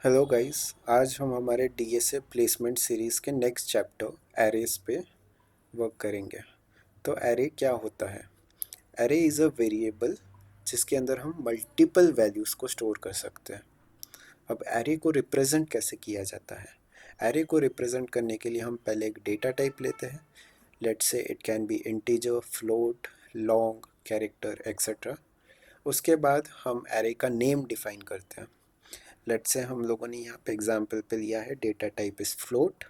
Hello guys. आज हम हमारे डीएसए प्लेसमेंट सीरीज़ के नेक्स्ट चैप्टर एरेस पे वर्क करेंगे। तो एरे क्या होता है? एरे इज़ अ वेरिएबल जिसके अंदर हम मल्टीपल वैल्यूज़ को स्टोर कर सकते हैं। अब एरे को रिप्रेजेंट कैसे किया जाता है? एरे को रिप्रेजेंट करने के लिए हम पहले एक डेटा टाइप लेते हैं। Let's say it can be integer, float, long, character etcetera. उसके बाद हम एरे का नेम डिफाइन करते हैं। लेट्स से हम लोगों ने यहाँ पे एग्जांपल पे लिया है data type is float,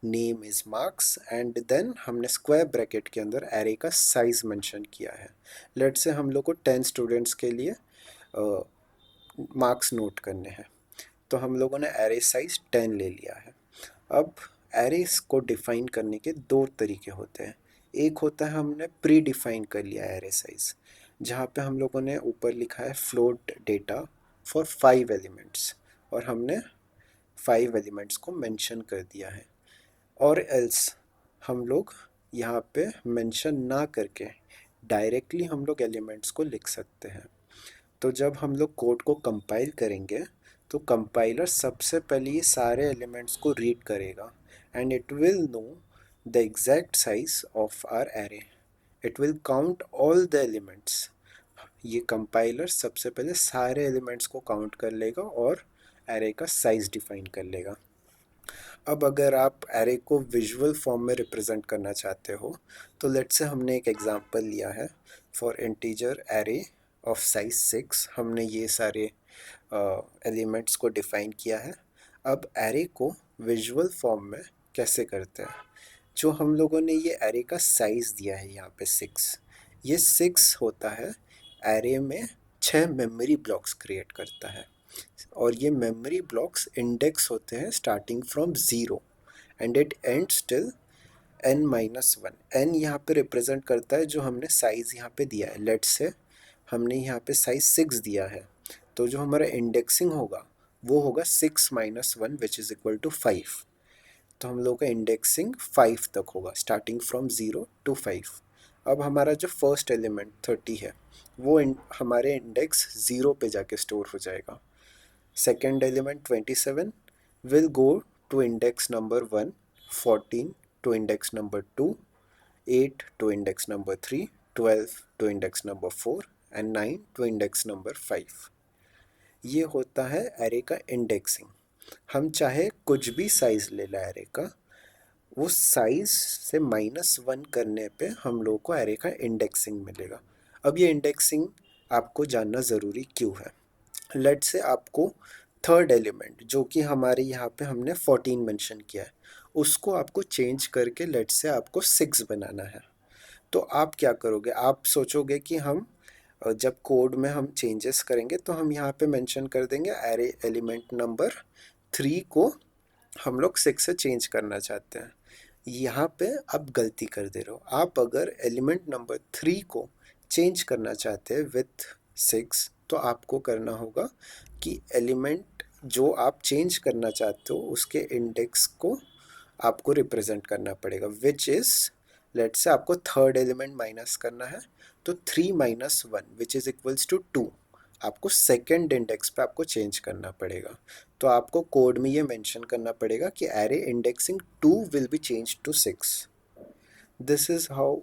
name is marks and then हमने स्क्वायर ब्रैकेट के अंदर एरे का साइज़ मेंशन किया है। लेट्स से हम लोग को 10 स्टूडेंट्स के लिए मार्क्स नोट करने हैं, तो हम लोगों ने एरे साइज़ 10 ले लिया है। अब एरेस को डिफ़ाइन करने के दो तरीके होते हैं। एक होता है हमने प्री डिफ़ाइन कर लिया एरे साइज़, जहाँ पे हम लोगों ने ऊपर लिखा है फ्लोट डेटा फॉर 5 एलिमेंट्स और हमने 5 एलिमेंट्स को मेंशन कर दिया है। और एल्स हम लोग यहाँ पे मेंशन ना करके डायरेक्टली हम लोग एलिमेंट्स को लिख सकते हैं। तो जब हम लोग कोड को कंपाइल करेंगे तो कंपाइलर सबसे पहले ये सारे एलिमेंट्स को रीड करेगा and it will know the exact size of our array. It will count all the elements. ये कंपाइलर सबसे पहले सारे एलिमेंट्स को काउंट कर लेगा और एरे का साइज डिफाइन कर लेगा। अब अगर आप एरे को विजुअल फॉर्म में रिप्रेजेंट करना चाहते हो तो लेट्स से हमने एक एग्जांपल लिया है for integer array of size 6। हमने ये सारे एलिमेंट्स को डिफाइन किया है। अब एरे को विजुअल फॉर्म में कैसे करते हैं? जो हम लोगों ने ये एरे का साइज़ दिया है यहाँ पे 6, ये 6 होता है एरे में 6 मेमोरी ब्लॉक्स क्रिएट करता है। और ये मेमोरी ब्लॉक्स इंडेक्स होते हैं starting from zero and it ends till n-1। n यहाँ पे रिप्रेजेंट करता है जो हमने साइज़ यहाँ पे दिया है। लेट्स से हमने यहाँ पे साइज़ 6 दिया है, तो जो हमारा इंडेक्सिंग होगा वो होगा 6-1 विच इज़ इक्वल टू 5। तो हम लोग का इंडेक्सिंग 5 तक होगा स्टार्टिंग फ्रॉम 0 टू 5। अब हमारा जो फर्स्ट एलिमेंट 30 है वो हमारे इंडेक्स 0 पे जाके स्टोर हो जाएगा। Second element 27 will go to index number 1, 14 to index number 2, 8 to index number 3, 12 to index number 4 and 9 to index number 5। ये होता है एरे का इंडेक्सिंग। हम चाहे कुछ भी साइज़ ले लें एरे का, वो साइज़ से -1 करने पे हम लोग को एरे का इंडेक्सिंग मिलेगा। अब ये इंडेक्सिंग आपको जानना ज़रूरी क्यों है? लेट से आपको थर्ड एलिमेंट जो कि हमारे यहाँ पे हमने 14 मेंशन किया है उसको आपको चेंज करके लेट से आपको 6 बनाना है। तो आप क्या करोगे? आप सोचोगे कि हम जब कोड में हम चेंजेस करेंगे तो हम यहाँ पे मेंशन कर देंगे एरे एलिमेंट नंबर 3 को हम लोग 6 से चेंज करना चाहते हैं। यहाँ पे आप गलती कर दे रहे हो। आप अगर एलिमेंट नंबर 3 को चेंज करना चाहते हैं विथ 6 तो आपको करना होगा कि एलिमेंट जो आप चेंज करना चाहते हो उसके इंडेक्स को आपको रिप्रेजेंट करना पड़ेगा विच इज़, लेट्स से आपको थर्ड एलिमेंट माइनस करना है तो 3-1 विच इज़ इक्वल्स टू 2 आपको सेकेंड इंडेक्स पे आपको चेंज करना पड़ेगा। तो आपको कोड में ये मेंशन करना पड़ेगा कि array indexing 2 will be change to 6। This is how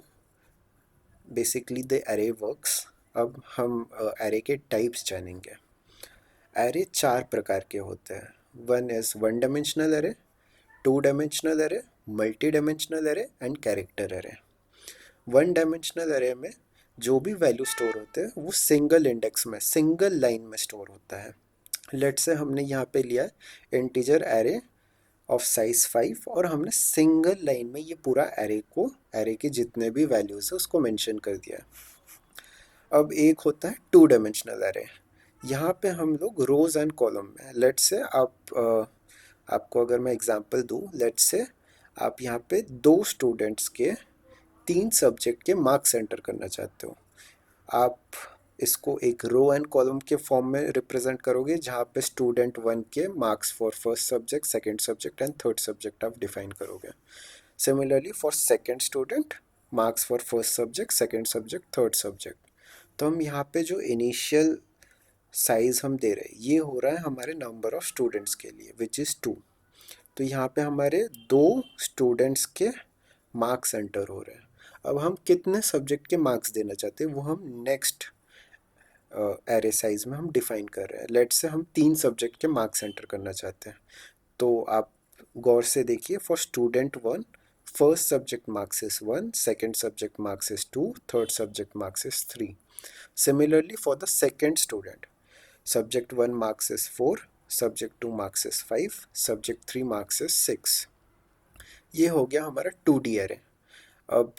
basically the array works. अब हम एरे के टाइप्स जानेंगे। एरे 4 प्रकार के होते हैं। One is one dimensional array, two dimensional array, multi dimensional array and character array. One dimensional array में जो भी वैल्यू स्टोर होते हैं वो सिंगल इंडेक्स में सिंगल लाइन में स्टोर होता है। लेट से हमने यहाँ पे लिया इंटीजर एरे ऑफ साइज 5 और हमने सिंगल लाइन में ये पूरा एरे को, एरे के जितने भी वैल्यूज़ है उसको मेंशन कर दिया। अब एक होता है टू डायमेंशनल एरे। यहाँ पे हम लोग रोज़ एंड कॉलम में, लेट से आपको अगर मैं एग्जांपल दूँ, लेट से आप यहाँ पे 2 स्टूडेंट्स के 3 सब्जेक्ट के मार्क्स एंटर करना चाहते हो। आप इसको एक रो एंड कॉलम के फॉर्म में रिप्रेजेंट करोगे जहाँ पे स्टूडेंट 1 के marks for first subject, second subject and third subject आप डिफाइन करोगे। Similarly for second student, marks for first subject, second subject, third subject. तो हम यहाँ पे जो इनिशियल साइज हम दे रहे हैं, ये हो रहा है हमारे नंबर ऑफ स्टूडेंट्स के लिए विच इज़ 2। तो यहाँ पे हमारे 2 स्टूडेंट्स के मार्क्स एंटर हो रहे हैं। अब हम कितने सब्जेक्ट के मार्क्स देना चाहते हैं वो हम नेक्स्ट एरे साइज में हम डिफाइन कर रहे हैं। लेट्स से हम 3 सब्जेक्ट के मार्क्स एंटर करना चाहते हैं। तो आप गौर से देखिए, for student 1 first subject marks is 1, second subject marks is 2, third subject marks is 3। Similarly, for the second student, subject 1 marks is 4, subject 2 marks is 5, subject 3 marks is 6। ये हो गया हमारा 2D एरे। अब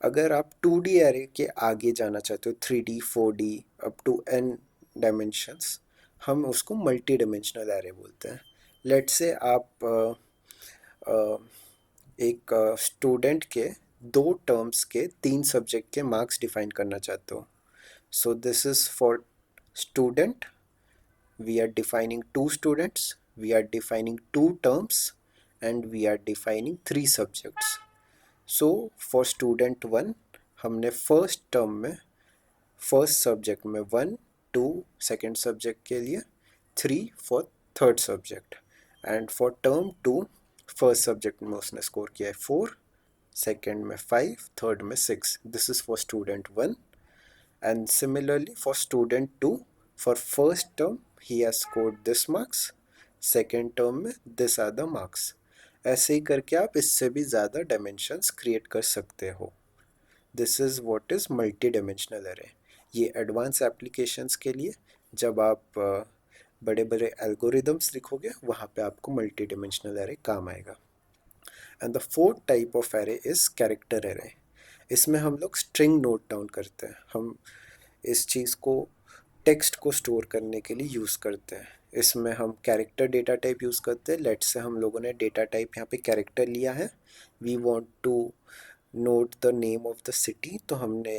अगर आप 2D एरे के आगे जाना चाहते हो, 3D 4D up to n dimensions, हम उसको मल्टी डायमेंशनल एरे बोलते हैं। लेट्स से आप एक स्टूडेंट के 2 टर्म्स के 3 सब्जेक्ट के मार्क्स डिफाइन करना चाहते हो। So this is for student. We are defining 2 students. We are defining 2 terms, and we are defining 3 subjects. So for student 1, हमने first term में first subject में 1, 2 second subject के लिए, 3 for third subject, and for term 2 first subject में उसने score किया है 4, second में 5, third में 6। This is for student 1। And similarly for student 2, for first term he has scored this marks, second term में this are the marks। ऐसे ही करके आप इससे भी ज़्यादा डायमेंशंस क्रिएट कर सकते हो। This is what is multi dimensional array. ये एडवांस एप्लीकेशंस के लिए, जब आप बड़े बड़े एल्गोरिदम्स लिखोगे वहाँ पे आपको मल्टी डायमेंशनल एरे काम आएगा। And the fourth type of array is character array. इसमें हम लोग स्ट्रिंग नोट डाउन करते हैं। हम इस चीज़ को टेक्स्ट को स्टोर करने के लिए यूज़ करते हैं। इसमें हम कैरेक्टर डेटा टाइप यूज़ करते हैं। लेट्स से हम लोगों ने डेटा टाइप यहाँ पे कैरेक्टर लिया है। We want to note the name of the city, तो हमने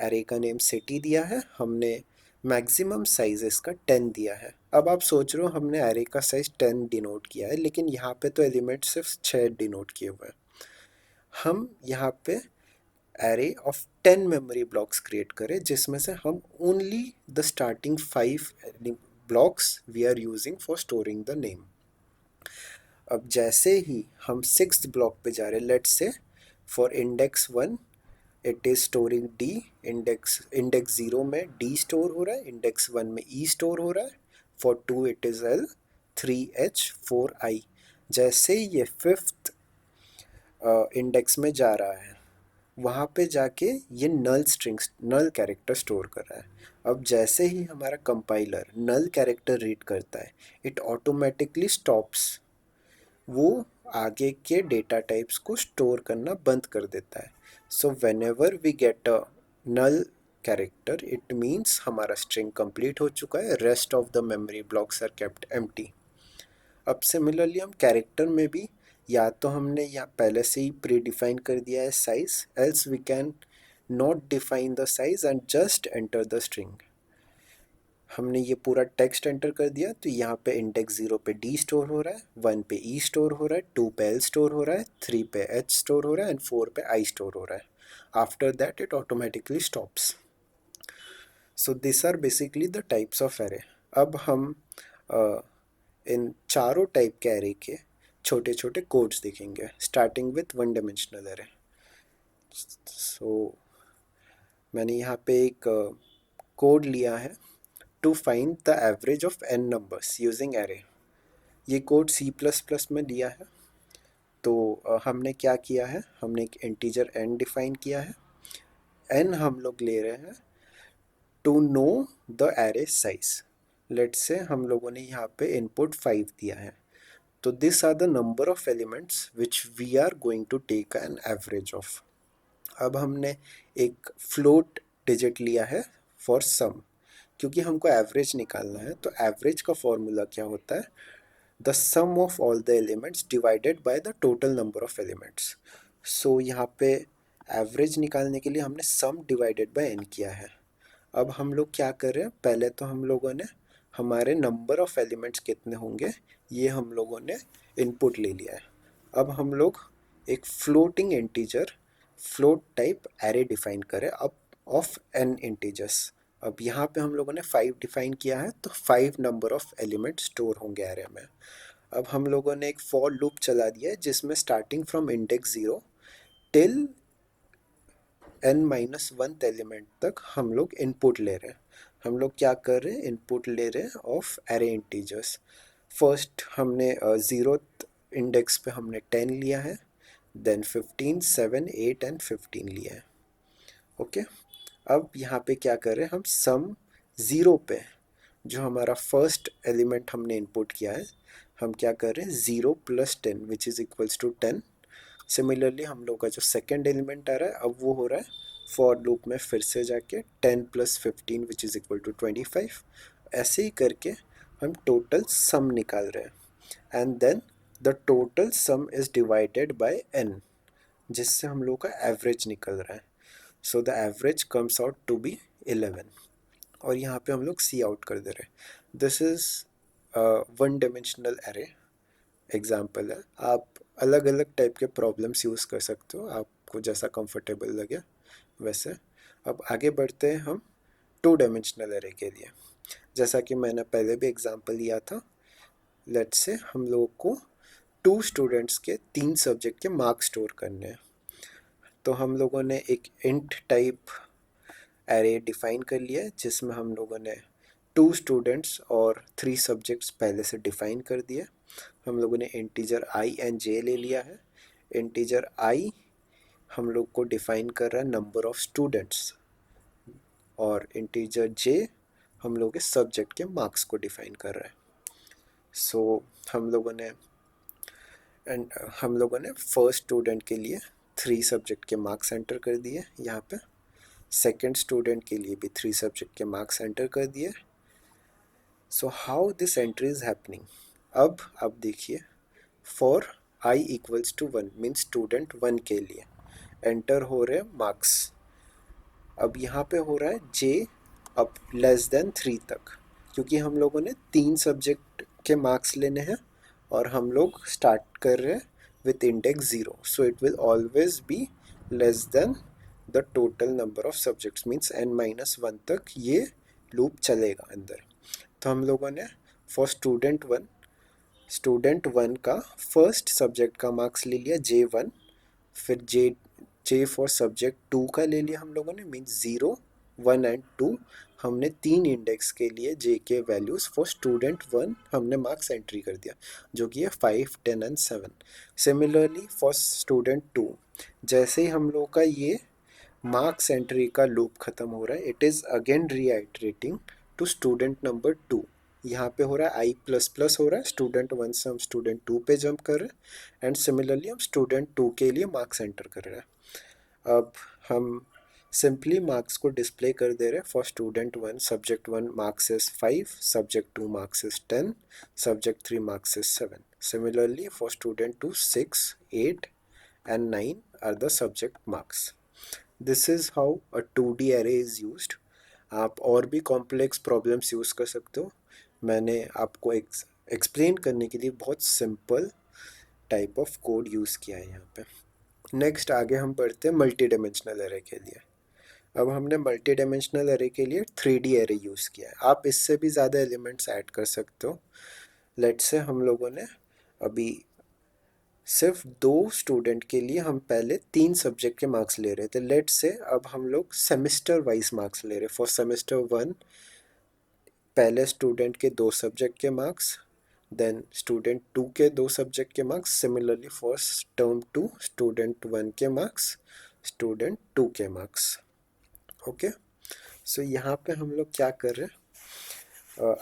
एरे का नेम सिटी दिया है। हमने मैक्सिमम साइज इसका 10 दिया है। अब आप सोच रहे हो हमने एरे का साइज 10 डिनोट किया है, लेकिन यहाँ पे तो एलिमेंट सिर्फ 6 डिनोट किए हुए हैं। हम यहाँ पे array of 10 memory blocks create करें, जिसमें से हम only the starting 5 blocks we are using for storing the name. अब जैसे ही हम 6th ब्लॉक पे जा रहे हैं, let's say for index 1 it is storing D, index 0 में डी स्टोर हो रहा है, इंडेक्स 1 में ई स्टोर हो रहा है, for 2 it is L, 3h 4i। जैसे ही ये 5th इंडेक्स में जा रहा है, वहाँ पे जाके ये नल स्ट्रिंग्स, नल कैरेक्टर स्टोर कर रहा है। अब जैसे ही हमारा कंपाइलर नल कैरेक्टर रीड करता है, इट ऑटोमेटिकली स्टॉप्स, वो आगे के डेटा टाइप्स को स्टोर करना बंद कर देता है। So whenever we get a null character, it means हमारा स्ट्रिंग कंप्लीट हो चुका है, rest of the memory blocks are kept empty. अब सिमिलरली हम कैरेक्टर में भी, या तो हमने यहाँ पहले से ही प्री डिफाइन कर दिया है size, else we can not define the size and just enter the string. हमने ये पूरा टेक्स्ट एंटर कर दिया, तो यहाँ पे इंडेक्स 0 पे डी स्टोर हो रहा है, 1 पे ई स्टोर हो रहा है, 2 पे एल स्टोर हो रहा है, 3 पे एच स्टोर हो रहा है, एंड 4 पे आई स्टोर हो रहा है। After that it automatically stops. So this are basically the types of array. अब हम इन चारों टाइप के एरे के छोटे छोटे कोड्स देखेंगे, starting with 1 dimensional array. So मैंने यहाँ पे एक कोड लिया है, to find the average of n numbers using array. ये कोड C++ में लिया है। तो हमने क्या किया है, हमने एक इंटीजर n डिफाइन किया है। n हम लोग ले रहे हैं to know the array size. Let's say हम लोगों ने यहाँ पे इनपुट 5 दिया है, तो this are the number of elements which we are going to take an average of. अब हमने एक फ्लोट डिजिट लिया है फॉर सम, क्योंकि हमको एवरेज निकालना है। तो एवरेज का फॉर्मूला क्या होता है, the sum of all the elements divided by the total number of elements. So यहाँ पे एवरेज निकालने के लिए हमने सम डिवाइडेड बाय n किया है। अब हम लोग क्या कर रहे हैं, पहले तो हम लोगों ने हमारे नंबर ऑफ एलिमेंट्स कितने होंगे ये हम लोगों ने इनपुट ले लिया है। अब हम लोग एक floating integer float type array define करें अब ऑफ n इंटीजर्स। अब यहाँ पे हम लोगों ने 5 डिफाइन किया है, तो 5 नंबर ऑफ एलिमेंट स्टोर होंगे एरे में। अब हम लोगों ने एक फॉर लूप चला दिया है जिसमें starting from index 0 till n-1th element तक हम लोग इनपुट ले रहे हैं। हम लोग क्या कर रहे हैं, इनपुट ले रहे हैं ऑफ एरे इंटीजर्स। फर्स्ट हमने 0th इंडेक्स पे हमने 10 लिया है, देन 15, 7, 8 एंड 15 लिया है। ओके, अब यहाँ पे क्या कर रहे हैं, हम सम 0 पे जो हमारा फर्स्ट एलिमेंट हमने इनपुट किया है, हम क्या कर रहे हैं 0 + 10 which is equals to 10। Similarly हम लोग का जो सेकेंड एलिमेंट आ रहा है अब वो हो रहा है फॉर लूप में फिर से जाके 10 + 15 विच इज़ इक्वल टू 25। ऐसे ही करके हम टोटल सम निकाल रहे हैं and then the total sum is divided by n, जिससे हम लोग का एवरेज निकल रहा है। So the average comes out to be 11 और यहाँ पे हम लोग सी आउट कर दे रहे हैं। This is one dimensional array example है। आप अलग अलग टाइप के प्रॉब्लम्स यूज़ कर सकते हो, आपको जैसा कंफर्टेबल लगे वैसे। अब आगे बढ़ते हैं हम 2 डायमेंशनल एरे के लिए। जैसा कि मैंने पहले भी एग्जांपल लिया था, लेट्स से हम लोगों को 2 स्टूडेंट्स के 3 सब्जेक्ट के मार्क्स स्टोर करने हैं। तो हम लोगों ने एक इंट टाइप एरे डिफाइन कर लिया है जिसमें हम लोगों ने 2 स्टूडेंट्स और 3 सब्जेक्ट्स पहले से डिफाइन कर दिए। हम लोगों ने इंटीजर i एंड j ले लिया है। इंटीजर i हम लोग को डिफाइन कर रहा है नंबर ऑफ स्टूडेंट्स और इंटीजर j हम लोग के सब्जेक्ट के मार्क्स को डिफाइन कर रहा है। सो हम लोगों ने फर्स्ट स्टूडेंट के लिए 3 सब्जेक्ट के मार्क्स एंटर कर दिए यहाँ पे, सेकेंड स्टूडेंट के लिए भी 3 सब्जेक्ट के मार्क्स एंटर कर दिए। So how this entry is happening, अब देखिए for i equals to 1 means student 1 के लिए एंटर हो रहे मार्क्स। अब यहाँ पे हो रहा है j अब लेस देन 3 तक, क्योंकि हम लोगों ने 3 सब्जेक्ट के मार्क्स लेने हैं और हम लोग स्टार्ट कर रहे हैं with index 0, so it will always be less than the total number of subjects means n-1 तक ये लूप चलेगा अंदर। तो हम लोगों ने फॉर स्टूडेंट वन का फर्स्ट सब्जेक्ट का मार्क्स ले लिया J1, फिर जे फॉर सब्जेक्ट 2 का ले लिया हम लोगों ने मीन्स 0, 1 एंड 2। हमने 3 इंडेक्स के लिए जे के वैल्यूज़ फॉर स्टूडेंट 1 हमने मार्क्स एंट्री कर दिया जो कि है 5, 10 एंड 7। सिमिलरली फॉर स्टूडेंट 2 जैसे ही हम लोग का ये मार्क्स एंट्री का लूप ख़त्म हो रहा है, it is again reiterating to student number 2। यहाँ पे हो रहा है i++ हो रहा है, स्टूडेंट 1 से हम स्टूडेंट 2 पे जंप कर रहे हैं एंड सिमिलरली हम स्टूडेंट 2 के लिए मार्क्स एंटर कर रहे हैं। अब हम सिंपली मार्क्स को डिस्प्ले कर दे रहे हैं for student 1 subject 1 marks is 5, subject 2 marks is 10, subject 3 marks is 7। Similarly for student 2 6, 8 and 9 are the subject marks. This is how a 2D array is used. आप और भी कॉम्प्लेक्स प्रॉब्लम्स यूज़ कर सकते हो। मैंने आपको एक्सप्लेन करने के लिए बहुत simple type of code use किया है यहाँ पे। नेक्स्ट आगे हम बढ़ते हैं मल्टी डायमेंशनल एरे के लिए। अब हमने मल्टी डायमेंशनल एरे के लिए 3D एरे यूज़ किया है। आप इससे भी ज़्यादा एलिमेंट्स ऐड कर सकते हो। लेट्स से हम लोगों ने अभी सिर्फ 2 स्टूडेंट के लिए हम पहले 3 सब्जेक्ट के मार्क्स ले रहे थे। लेट्स से अब हम लोग सेमेस्टर वाइज मार्क्स ले रहे हैं। फॉर सेमेस्टर 1 पहले स्टूडेंट के 2 सब्जेक्ट के मार्क्स, देन स्टूडेंट 2 के 2 सब्जेक्ट के marks, similarly for term 2 student 1 के मार्क्स, स्टूडेंट 2 के मार्क्स। ओके, सो यहाँ पे हम लोग क्या कर रहे हैं,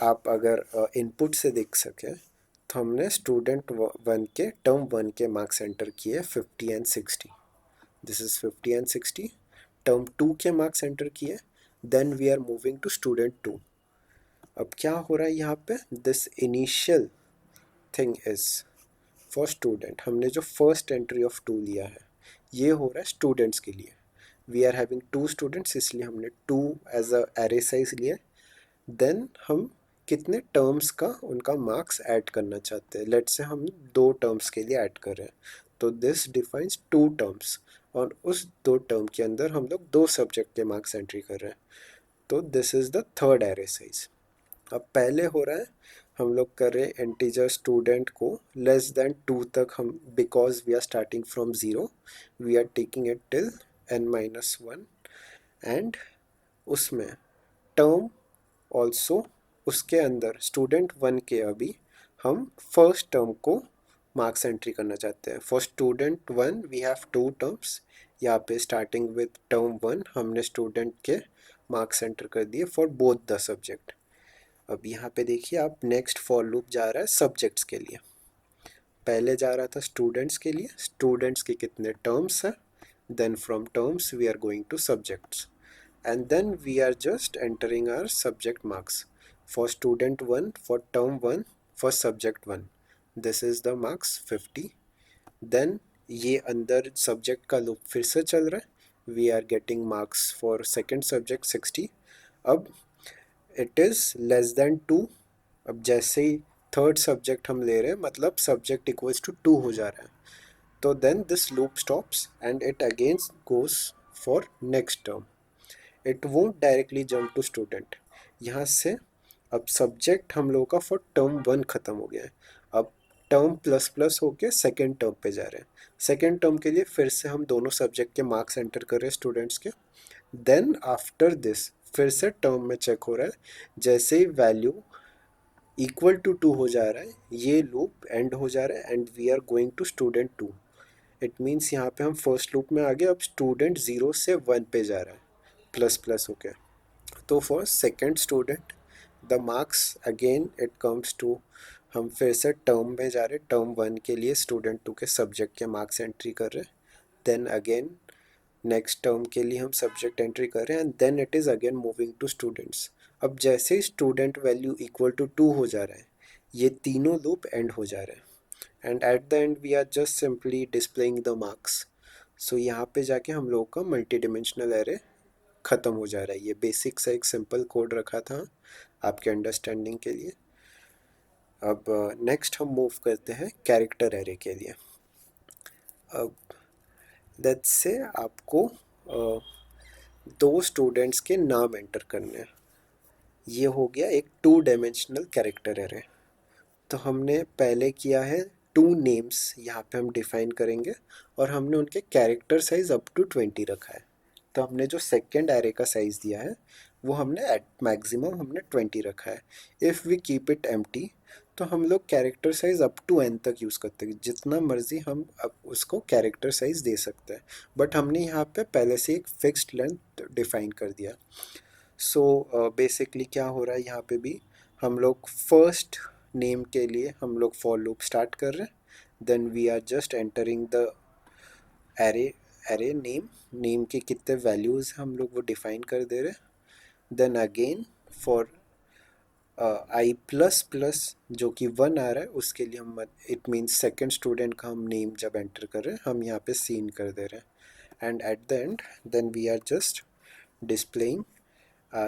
आप अगर इनपुट से देख सकें तो हमने स्टूडेंट 1 के टर्म 1 के मार्क्स एंटर किए 50 एंड 60। दिस इज 50 एंड 60। टर्म 2 के मार्क्स एंटर किए, then we are moving to student 2। अब क्या हो रहा है यहाँ पे, this initial thing is for student, हमने जो फर्स्ट एंट्री ऑफ 2 लिया है ये हो रहा है स्टूडेंट्स के लिए। वी आर हैविंग 2 स्टूडेंट्स इसलिए हमने 2 एज अ एरे साइज लिया। देन हम कितने टर्म्स का उनका मार्क्स ऐड करना चाहते हैं। लेट्स से हम 2 टर्म्स के लिए ऐड कर रहे हैं, तो दिस डिफाइंस 2 टर्म्स और उस 2 टर्म के अंदर हम लोग 2 सब्जेक्ट के मार्क्स एंट्री कर रहे हैं। तो this is the third array size. अब पहले हो रहा है हम लोग कर रहे हैं इंटीजर स्टूडेंट को लेस देन 2 तक हम, because we are starting from zero, we are taking it till n-1 and उसमें टर्म ऑल्सो, उसके अंदर स्टूडेंट वन के अभी हम फर्स्ट टर्म को मार्क्स एंट्री करना चाहते हैं। For student one we have two terms, यहाँ पे स्टार्टिंग विद टर्म वन हमने स्टूडेंट के मार्क्स एंटर कर दिए फॉर बोथ द सब्जेक्ट। अब यहाँ पे देखिए आप, नेक्स्ट फॉर लूप जा रहा है सब्जेक्ट्स के लिए, पहले जा रहा था स्टूडेंट्स के लिए, स्टूडेंट्स के कितने टर्म्स हैं, then from terms we are going to subjects and then we are just entering our subject marks for student 1 for term 1 for subject 1, this is the marks 50। then ये अंदर subject का loop फिर से चल रहा है, we are getting marks for second subject 60। अब it is less than 2, अब जैसे ही थर्ड सब्जेक्ट हम ले रहे हैं मतलब सब्जेक्ट इक्वल्स टू 2 हो जा रहा है, तो then this loop stops and it again goes for next term, it won't directly jump to student. यहाँ से अब सब्जेक्ट हम लोगों का फॉर टर्म वन ख़त्म हो गया है, अब टर्म प्लस प्लस होके सेकेंड टर्म पे जा रहे हैं। सेकेंड टर्म के लिए फिर से हम दोनों सब्जेक्ट के मार्क्स एंटर कर रहे हैं स्टूडेंट्स के, देन आफ्टर दिस फिर से टर्म में चेक हो रहा है, जैसे ही वैल्यू इक्वल टू 2 हो जा रहा है ये लूप एंड हो जा रहा है and we are going to student 2। इट मीन्स यहाँ पे हम फर्स्ट लूप में आ गए, अब स्टूडेंट 0 से 1 पे जा रहा है प्लस प्लस हो गया। तो for second student the marks again it comes to, हम फिर से टर्म में जा रहे, टर्म वन के लिए स्टूडेंट टू के सब्जेक्ट के मार्क्स एंट्री कर रहे, देन अगेन नेक्स्ट टर्म के लिए हम सब्जेक्ट एंट्री कर रहे हैं and then it is again moving to students. अब जैसे ही स्टूडेंट वैल्यू इक्वल टू 2 हो जा रहा है ये तीनों लूप एंड हो जा रहे हैं and at the end we are just simply displaying the marks. So यहाँ पे जाके हम लोग का मल्टी डिमेंशनल एरे ख़त्म हो जा रहा है। ये बेसिक सा एक सिंपल कोड रखा था आपके अंडरस्टैंडिंग के लिए। अब नेक्स्ट हम मूव करते हैं कैरेक्टर एरे के लिए। अब लेट्स से आपको दो स्टूडेंट्स के नाम एंटर करने हैं, ये हो गया एक 2 डायमेंशनल कैरेक्टर एरे। तो हमने पहले किया है 2 नेम्स यहाँ पे हम डिफाइन करेंगे और हमने उनके कैरेक्टर साइज अप टू 20 रखा है। तो हमने जो सेकेंड एरे का साइज़ दिया है वो हमने एट मैक्सिमम हमने 20 रखा है। If we keep it empty तो हम लोग character size up to n तक यूज़ करते हैं, जितना मर्ज़ी हम अब उसको कैरेक्टर साइज़ दे सकते हैं, बट हमने यहाँ पे पहले से एक फिक्स्ड लेंथ डिफाइन कर दिया। सो बेसिकली क्या हो रहा है यहाँ पे भी, हम लोग फर्स्ट नेम के लिए हम लोग फॉर लूप स्टार्ट कर रहे हैं, then we are just entering the array, array name के कितने वैल्यूज़ हम लोग वो डिफाइन कर दे रहे हैं। Then again for i plus plus जो कि 1 आ रहा है उसके लिए हम, इट मीन्स सेकेंड स्टूडेंट का हम नेम जब एंटर कर रहे हैं हम यहाँ पे सीन कर दे रहे हैं and at the end then we are just displaying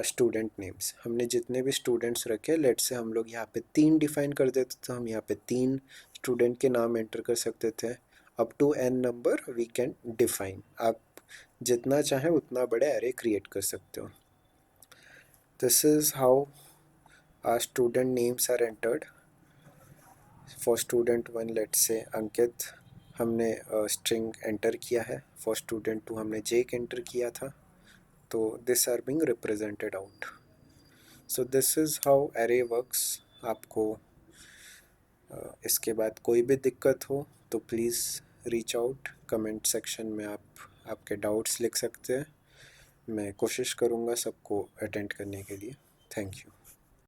student names. हमने जितने भी स्टूडेंट्स रखे, लेट से हम लोग यहाँ पे 3 डिफाइन कर देते तो हम यहाँ पे 3 स्टूडेंट के नाम एंटर कर सकते थे। Up to n number we can define, आप जितना चाहें उतना बड़े एरे क्रिएट कर सकते हो। This is how our student names are entered for student 1, let's say अंकित हमने स्ट्रिंग एंटर किया है, फॉर स्टूडेंट 2 हमने जेक एंटर किया था, तो this are being represented out. So this is how array works. आपको इसके बाद कोई भी दिक्कत हो तो please reach out, comment section में आप आपके डाउट्स लिख सकते हैं, मैं कोशिश करूँगा सबको अटेंड करने के लिए। Thank you.